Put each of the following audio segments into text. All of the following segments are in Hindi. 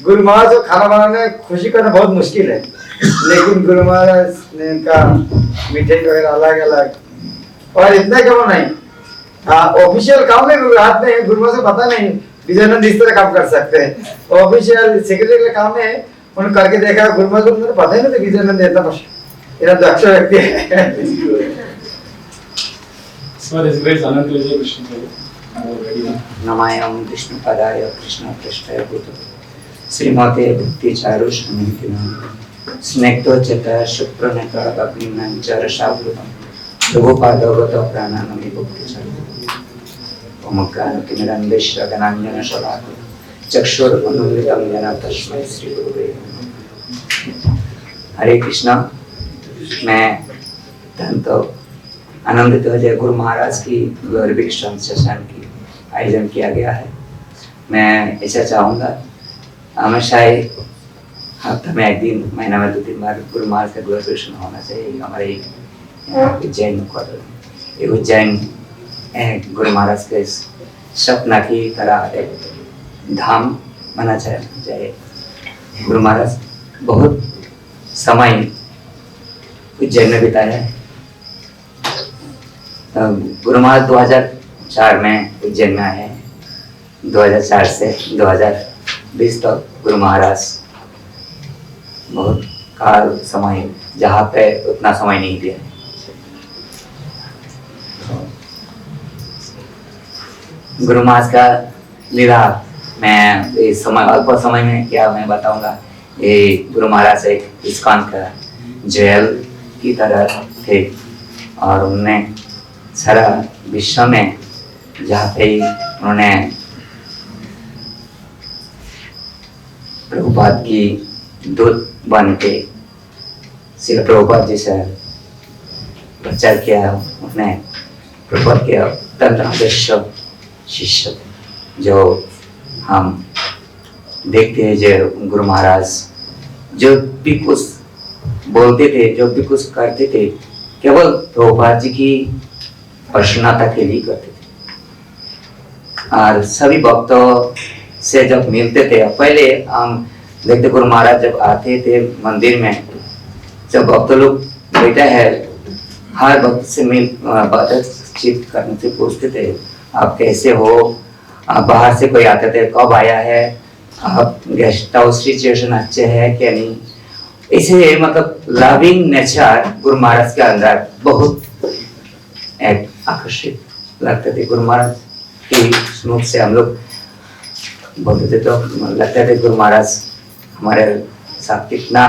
गुरु महाराज को खाना बनाने खुशी करना बहुत मुश्किल है, लेकिन गुरु महाराज का मिठाई वगैरह अलग अलग, और इतना क्यों नहीं ऑफिशियल काम में हाथ में गुरु महाराज को पता नहीं विजयानंद इस तरह काम कर सकते हैं। ऑफिशियल सेक्रेटरी का काम में उन्होंने करके देखा, गुरु महाराज को पता ही नहीं विजयानंद इतना दक्ष व्यक्ति है। नमायं विष्णु पदाय कृष्ण पृष्ठाय भूत श्रीमते भक्ति चारु समिति नाम स्नेक्तो चता शुक्रनेत्र अग्निमं चरशावृतम प्रभुपादवत प्राणानमि भक्ति चारु ओमकार किमिरन्देश्वर गणान्यन शलाक चक्षुरुन्मिलितं येन तस्मै श्री गुरुवे नमः। हरे कृष्णा। मैं अत्यंत आनंदित हो जय गुरु महाराज की ग्लोरीफिकेशन सेशन की आयोजन किया गया है। मैं ऐसा चाहूँगा हमेशा ही हफ्ते में एक दिन, महीना में 2-3 बार गुरु महाराज का ग्लोरीफिकेशन होना चाहिए। हमारे उज्जैन क्वार्टर उज्जैन गुरु महाराज के सपना की तरह एक धाम बना चाहिए। गुरु महाराज बहुत समय उज्जैन में बिताया है। गुरु महाराज 2004 में उज्जैन में आए हैं। 2004 से 2020 तक गुरु महाराज बहुत काल समय जहाँ पे उतना समय नहीं दिया। गुरु महाराज का लीला मैं इस समय अल्प समय में क्या मैं बताऊंगा। ये गुरु महाराज एक इस्कॉन का जेल की तरह थे और उन्होंने सारा विश्व में जहाँ पे उन्होंने प्रभुपाद की दूत बन के श्री प्रभुपाद जी से प्रचार किया। उन्होंने प्रभुपाद के अत्यंत आदर्श शिष्य जो हम देखते हैं, जो गुरु महाराज जो भी कुछ बोलते थे, जो भी कुछ करते थे, केवल प्रभुपाद जी की प्रसन्नता के लिए करते थे। और सभी भक्तों से जब मिलते थे, पहले हम देखते गुरु महाराज जब आते थे मंदिर में, जब भक्त लोग बैठे हैं, हर भक्त से मिल बातचीत करने से पूछते थे आप कैसे हो, आप बाहर से कोई आते थे कब आया है, आप गेस्ट हाउस सिचुएशन अच्छे है क्या नहीं। इसे मतलब लविंग नेचर गुरु महाराज के अंदर बहुत एक आकर्षित लगते थे। गुरु महाराज की मुख से हम लोग बोलते थे तो लगता थे गुरु महाराज हमारे साथ कितना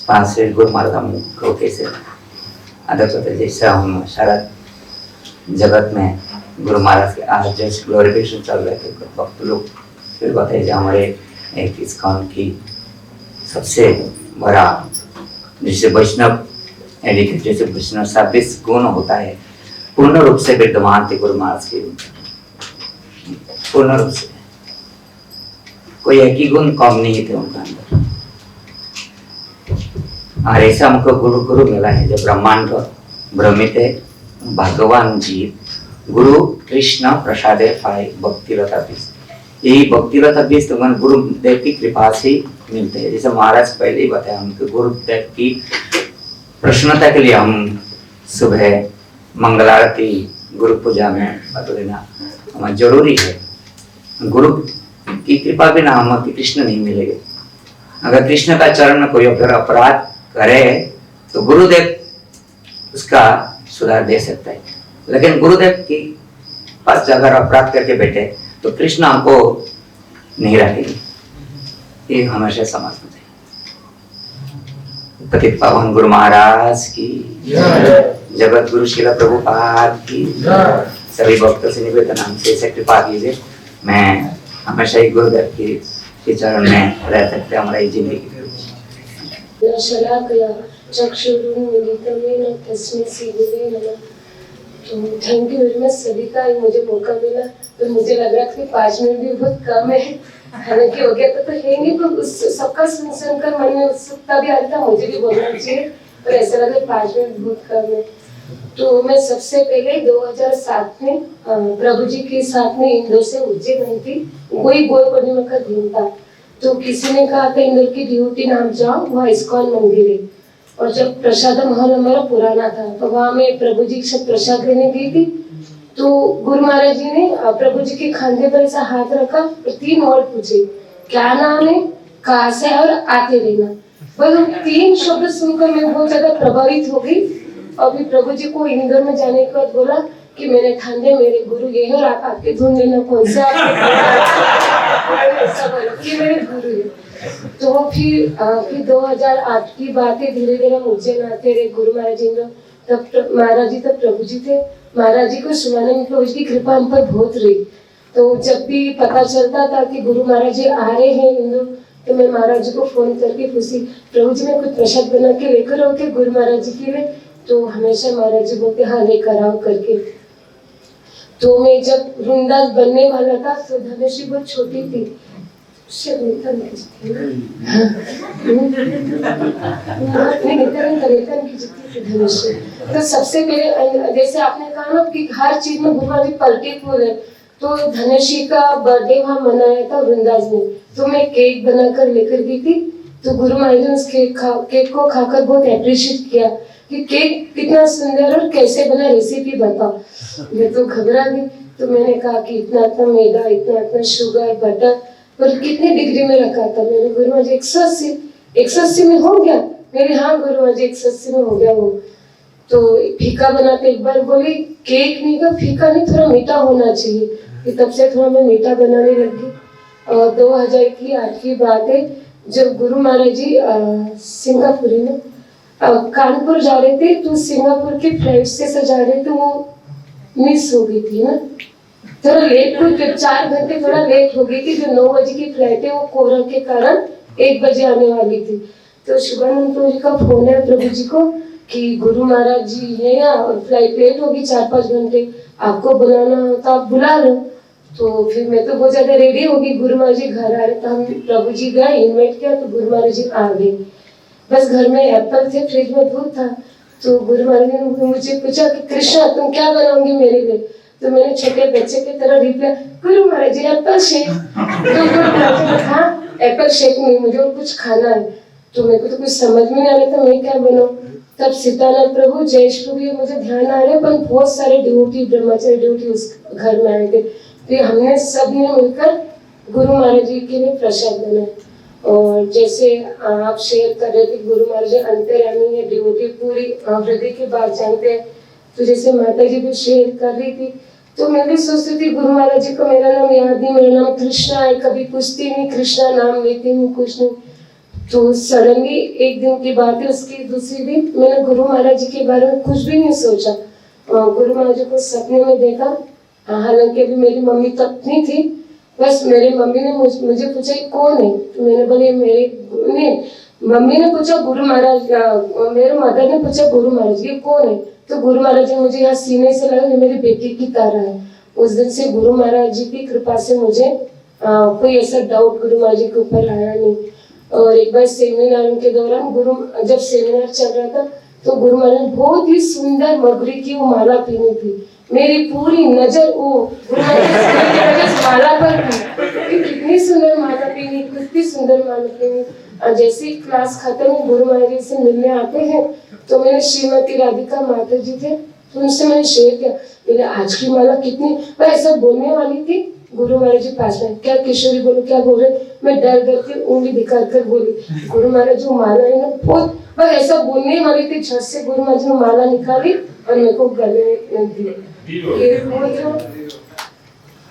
पास से गुरु महाराज हमको कैसे आदर करते। जैसे हम सारा जगत में गुरु महाराज के आज जैसे ग्लोरिफिकेशन चल रहे थे, भक्त लोग फिर बताइए हमारे एक इस्कॉन की सबसे बड़ा जैसे वैष्णव एडिकेट, जैसे वैष्णव 26 गुण होता है, पूर्ण रूप से विद्यमान थे गुरु महाराज के। पूर्ण रूप से कोई एक ही गुण कम नहीं थे उनका अंदर। और ऐसा हमको गुरु मिला है जब ब्रह्मांड भ्रमित है भगवान जी गुरु कृष्ण प्रसादे पाए भक्ति लता बीज। यही भक्ति लता बीज तो गुरुदेव की कृपा से ही मिलते हैं। जैसे महाराज पहले ही बताया हमको गुरुदेव की प्रसन्नता के लिए हम सुबह मंगल आरती गुरु पूजा में बता देना हमारा जरूरी है। गुरु की कृपा बिना हम कृष्ण नहीं मिलेंगे। अगर कृष्ण का चरण में कोई अगर अपराध करे तो गुरुदेव उसका सुधार दे सकता है, लेकिन गुरुदेव की पास अगर अपराध करके बैठे तो कृष्ण हमको नहीं रखेंगे। ये हमेशा समझना चाहिए। पतित पावन गुरु महाराज की जगत गुरु श्रील प्रभुपाद की सभी भक्तों से निवेदन हमसे ऐसे कृपा कीजिए। मैं हमेशा ही गुरुदेव के चरण में रह सकते हमारी जिंदगी। थैंक यू वेरी मच सभी का मुझे मौका मिला। तो मुझे लग रहा था कि 5 मिनट भी बहुत कम है, हालांकि हो गया तो है नहीं, पर सबका सुनकर मन में उत्सुकता भी आ रही था मुझे भी बोलना चाहिए, पर ऐसा लगा 5 मिनट बहुत कम है। तो मैं सबसे पहले 2007 में प्रभु जी के साथ में इंदौर से उज्जैन गई थी। वही गौर पूर्णिमा का दिन था। तो किसी ने कहा था इंदौर की ड्यूटी नाम जाओ, वहाँ इस्कॉन मंदिर है। और जब प्रसाद महल हमारा पुराना था तो वहाँ मैं प्रभु जी के साथ प्रसाद लेने गई थी। तो गुरु महाराज जी ने प्रभु जी के खांधे पर ऐसा हाथ रखा और 3 वर्ड पूछे, क्या नाम है, कहाँ से है और आते रहना। बस 3 शब्द सुनकर मैं बहुत ज्यादा प्रभावित हो गई। अभी प्रभु जी को इंदौर में जाने के बाद बोला कि मैंने ठाने मेरे गुरु ये है और आप आके ढूंढ लेना कौन से ऐसा बोला कि मेरे गुरु है। तो फिर 2008 की बात है। धीरे धीरे हम उज्जैन आते रहे गुरु महाराज जी। तब महाराज जी तब प्रभु जी थे। महाराज जी को सुनाने में प्रभु जी की कृपा हम पर बहुत रही। तो जब भी पता चलता था कि गुरु महाराज जी आ रहे हैं इंदौर, तो मैं महाराज जी को फोन करके पूछी, प्रभु जी मैं कुछ प्रसाद बना के लेकर आओ के गुरु महाराज जी के लिए। तो हमेशा महाराज जी बोलते हाँ लेकर आओ करके। तो मैं जब वृंदास बनने वाला था तो धनुषी बहुत छोटी थी। तो सबसे पहले जैसे आपने कहा ना कि हर चीज में गुरु जी पलटे फूल है, तो धनुषी का बर्थडे वहाँ मनाया था वृंदास में। तो मैं केक बनाकर लेकर गई थी। तो गुरु महाराज ने उस केक को खाकर बहुत अप्रिशिएट किया कि केक कितना सुंदर और कैसे बना, रेसिपी बताओ। मैं तो घबरा गई। तो मैंने कहा कि इतना इतना मैदा, इतना इतना शुगर, बटर, पर कितने डिग्री में रखा था। मेरे गुरु महाराज 180 में हो गया। मेरे हाँ गुरु महाराज 180 में हो गया वो। तो फीका बनाते एक बार बोली केक नहीं का फीका नहीं, थोड़ा मीठा होना चाहिए। तब से थोड़ा मैं मीठा बनाने लगी। और 2008 की बात है जब गुरु महाराज जी सिंगापुर में कानपुर जा रहे थे। तो सिंगापुर के फ्लाइट से सजा रहे थे, वो मिस हो गई थी ना, थोड़ा लेट हुई। 4 घंटे थोड़ा लेट हो गई थी। जो 9 बजे की फ्लाइट है वो कोहरा के कारण 1 बजे आने वाली थी। तो शुभानंद प्रभु जी का फोन है प्रभु जी को कि गुरु महाराज जी है यहाँ और फ्लाइट लेट होगी 4-5 घंटे, आपको बुलाना हो तो आप बुला लो। तो फिर मैं तो बहुत ज्यादा रेडी होगी। गुरु महाराज जी घर आ रहे तो हम प्रभु जी गए, इन्वाइट किया तो गुरु महाराज जी आ गए। बस घर में एप्पल थे, फ्रिज में दूध था। तो गुरु महाराज ने मुझे पूछा कि कृष्णा तुम क्या बनाओगी मेरे लिए। तो मैंने छोटे बच्चे की तरह रिप्लाई, गुरु महाराज जी एप्पल शेक। तो गुरु महाराज जी ने कहा एप्पल शेक नहीं, मुझे और कुछ खाना है। तो मेरे को तो कुछ समझ में नहीं आ रहा था मैं क्या बनाऊं। तब सीतानंद प्रभु, जयेश प्रभु ये मुझे ध्यान आ रहे, पर बहुत सारे ड्यूटी ब्रह्मचारी ड्यूटी उस घर में आए थे। तो हमने सबने मिलकर गुरु महाराज जी के लिए प्रसाद बनाया। और जैसे आप शेयर कर रहे थे गुरु महाराज जी अंतर्यामी है, ड्यूटी पूरी हृदय की बात जानते हैं। तो जैसे माता जी भी शेयर कर रही थी, तो मैं भी सोचती थी गुरु महाराज जी को मेरा नाम याद नहीं, मेरा नाम कृष्णा है, कभी पूछती नहीं, कृष्णा नाम लेती नहीं, कुछ नहीं। तो सडनली एक दिन की बात है, उसके दूसरे दिन मैंने गुरु महाराज जी के बारे में कुछ भी नहीं सोचा। गुरु महाराज जी को सपने में देखा। हालांकि अभी मेरी मम्मी तब नहीं थी। बस मेरी मम्मी ने मुझे पूछा कौन है। तो मैंने बोले मेरे मम्मी ने पूछा गुरु महाराज, मेरे मदर ने पूछा गुरु महाराज ये कौन है। तो गुरु महाराज जी मुझे यहाँ सीने से लगा, ये मेरी बेटी की तरह है। उस दिन से गुरु महाराज जी की कृपा से मुझे कोई ऐसा डाउट गुरु महाराज जी के ऊपर आया नहीं। और एक बार सेमिनार के दौरान जब सेमिनार चल रहा था तो गुरु महाराज बहुत ही सुंदर मगरी की वो माला पहनी थी। मेरी पूरी नजर वो गुरु महाराज माला पर थी। कितनी सुंदर माला पहनी, कितनी सुंदर माला पहनी। जैसे ही क्लास खत्म गुरु महाराज जी से मिलने आते हैं तो मैंने श्रीमती राधिका माता जी थे, तो उनसे मैंने शेयर किया मेरे आज की माला कितनी, मैं ऐसा बोलने वाली थी। गुरु महाराज जी पास में, क्या किशोरी बोलो क्या बोल रहे। मैं डर के उंगली दिखाकर बोली गुरु महाराज जी माला है ना बहुत, मैं ऐसा बोलने वाली थी। झट से गुरु महाराज ने माला निकाली और मेरे को गले में दी।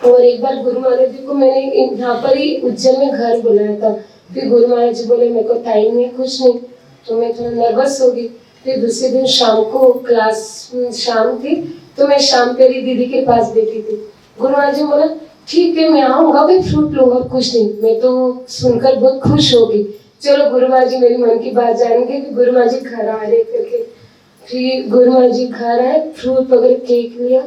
और एक बार गुरु महाराज जी को मैंने यहाँ पर ही उज्जैन में घर बुलाया था। फिर गुरु महाराज जी बोले मेरे को टाइम नहीं, कुछ नहीं। तो मैं थोड़ा नर्वस हो गई। फिर दूसरे दिन शाम को क्लास शाम थी, तो मैं शाम तेरी दीदी के पास बैठी थी। गुरु महाराज जी बोला ठीक है मैं आऊंगा, मैं फ्रूट लूंगा, कुछ नहीं। मैं तो सुनकर बहुत खुश हो गई। चलो गुरु महाराज जी मेरी मन की बात जानेंगे कि गुरु महाराज जी घर आ रहे करके। फिर गुरु महाराज जी घर आए, फ्रूट वगैरह केक लिया।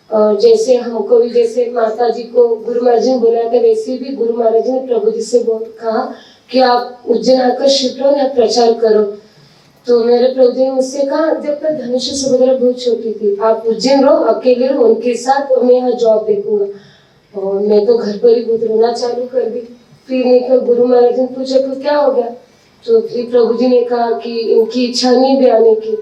और जैसे हमको भी जैसे माता जी को गुरु महाराज जी ने बुलाया था, वैसे भी गुरु महाराज जी ने प्रभु जी से बहुत कहा कि आप उज्जैन आकर शिफ्ट हो या प्रचार करो। तो मेरे प्रभु जी ने मुझसे कहा, जब तक धनुष सुभद्रा बहुत छोटी थी, आप उज्जैन रहो, अकेले रहो उनके साथ, और मैं यहाँ जॉब देखूंगा। और मैं तो घर पर ही बहुत रोना चालू कर दी। फिर मैं गुरु महाराज ने पूछा तो क्या हो गया, तो फिर प्रभु जी ने कहा कि इनकी इच्छा नहीं भी आने की।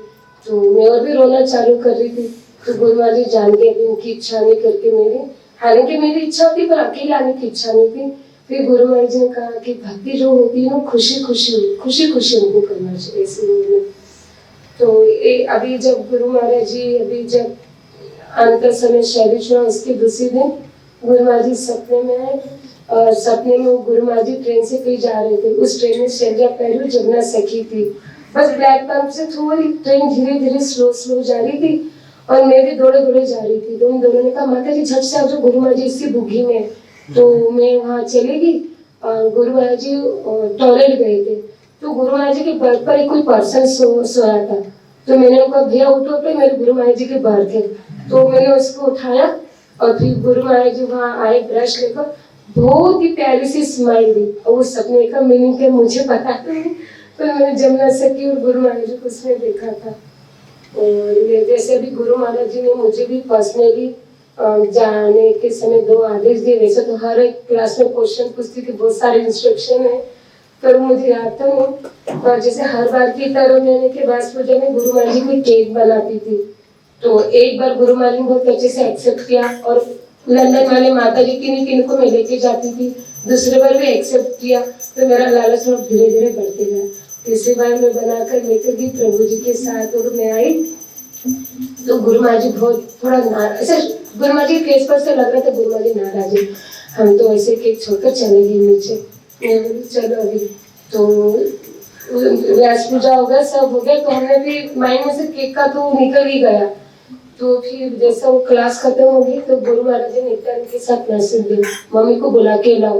तो मैं और भी रोना चालू कर रही थी। तो गुरु महाराज जी जान के इनकी इच्छा नहीं करके मेरी, हालांकि मेरी इच्छा थी पर अकेले आने की इच्छा नहीं थी। फिर गुरु महाराज जी ने कहा कि भक्ति जो होती है ना, खुशी खुशी उनको करना चाहिए ऐसे बोले। तो अभी जब गुरु महाराज जी अभी जब अंत समय शरीर छोड़ा, उसके दूसरे दिन गुरु महाराज जी सपने में आए। और सपने में गुरु महाराज जी ट्रेन से कहीं जा रहे थे। उस ट्रेन में शैलजा पहलू जमुना सखी थी। बस प्लेटफॉर्म से थोड़ी ट्रेन धीरे धीरे स्लो जा रही थी और मैं भी दौड़े जा रही थी। तो उन दोनों ने कहा, माता जी झट से आओ, जो गुरु महाराज जी इसी बुग्गी में। तो मैं वहाँ चली गई और गुरु महाराज जी टॉयलेट गए थे। तो गुरु महाराज जी के बर्थ पर एक कोई पर्सन सोया था। तो मैंने उनका भैया उठो पे, मेरे गुरु महाराज जी के बर्थ है। तो मैंने उसको उठाया और फिर गुरु महाराज जी वहाँ आए ब्रश लेकर, बहुत ही प्यारी सी स्माइल दी। और वो सपने का मीनिंग क्या मुझे पता नहीं, तो मैंने जमुना सखी और गुरु महाराज जी को उसमें देखा था। और जैसे अभी गुरु महाराज जी ने मुझे भी पर्सनली जाने के समय 2 आदेश दिए। वैसे तो हर एक क्लास में क्वेश्चन पूछती थी, बहुत सारे इंस्ट्रक्शन है, पर मुझे याद था नहीं। और जैसे हर बार की तरह मैंने के बाद पूजा में गुरु महाराज जी कोई केक बनाती थी। तो एक बार गुरु महाराज ने बहुत अच्छे से एक्सेप्ट किया और लंदन वाले माता जी किन को मैं लेके जाती थी। दूसरे बार भी एक्सेप्ट किया, तो मेरा लालच थोड़ा धीरे धीरे बढ़ते गया। तीसरी बार मैं बनाकर लेकर गई प्रभु जी के साथ, और मैं आई तो गुरु महाराज जी बहुत थोड़ा ऐसे गुरु महाराज जी फेस पर से लग रहा था गुरु महाराज जी नाराज है। हम तो ऐसे केक छोड़कर चले गए नीचे। चलो अभी तो व्यास पूजा हो गया, सब हो गया, तो हमने भी माइंड में से केक का तो निकल ही गया। तो फिर जैसा वो क्लास खत्म हो गई तो गुरु महाराज जी नित्यानंद के साथ मैसेज दिया, मम्मी को बुला के लाओ।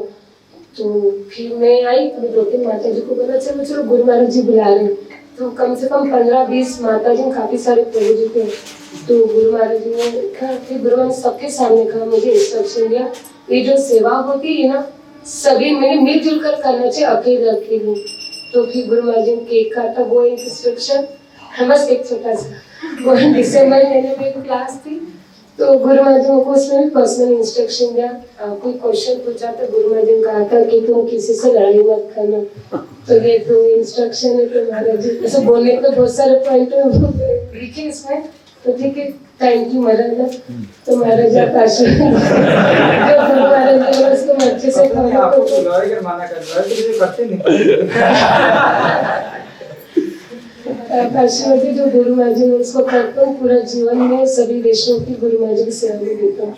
तो फिर मैं आई तो 2-3 माता जी को बोला, चलो गुरु महाराज जी बुला रहे। तो कम से कम 15-20 माता जी, काफी सारे प्रभु जी थे। तो गुरु महाराज जी ने कहा, फिर गुरु महाराज सबके सामने कहा, मुझे इंस्ट्रक्शन दिया, ये जो सेवा होती है ना, सभी मैंने मिलजुल कर करना चाहिए, अकेले। तो फिर गुरु महाराज जी ने केक काटा, वो इंस्ट्रक्शन, बस एक छोटा सा, वो दिसंबर महीने में एक क्लास थी। तो गुरु महाराज जी को उसमें भी पर्सनल इंस्ट्रक्शन दिया। कोई क्वेश्चन पूछा तो गुरु महाराज जी ने कहा था कि तुम किसी से लड़ाई मत करना। तो ये 2 इंस्ट्रक्शन है। तो महाराज जी ऐसे बोलने को बहुत सारे पॉइंट लिखे इसमें, तो ठीक है, थैंक यू महाराज। तो महाराज जी का आशीर्वाद जो गुरु महाराज जी ने उसको अच्छे से आशीर्वाद जो गुरु महाराज जी ने उसको करता हूँ पूरा जीवन में, सभी वैष्णव की गुरु महाराज जी की सेवा में देता हूँ।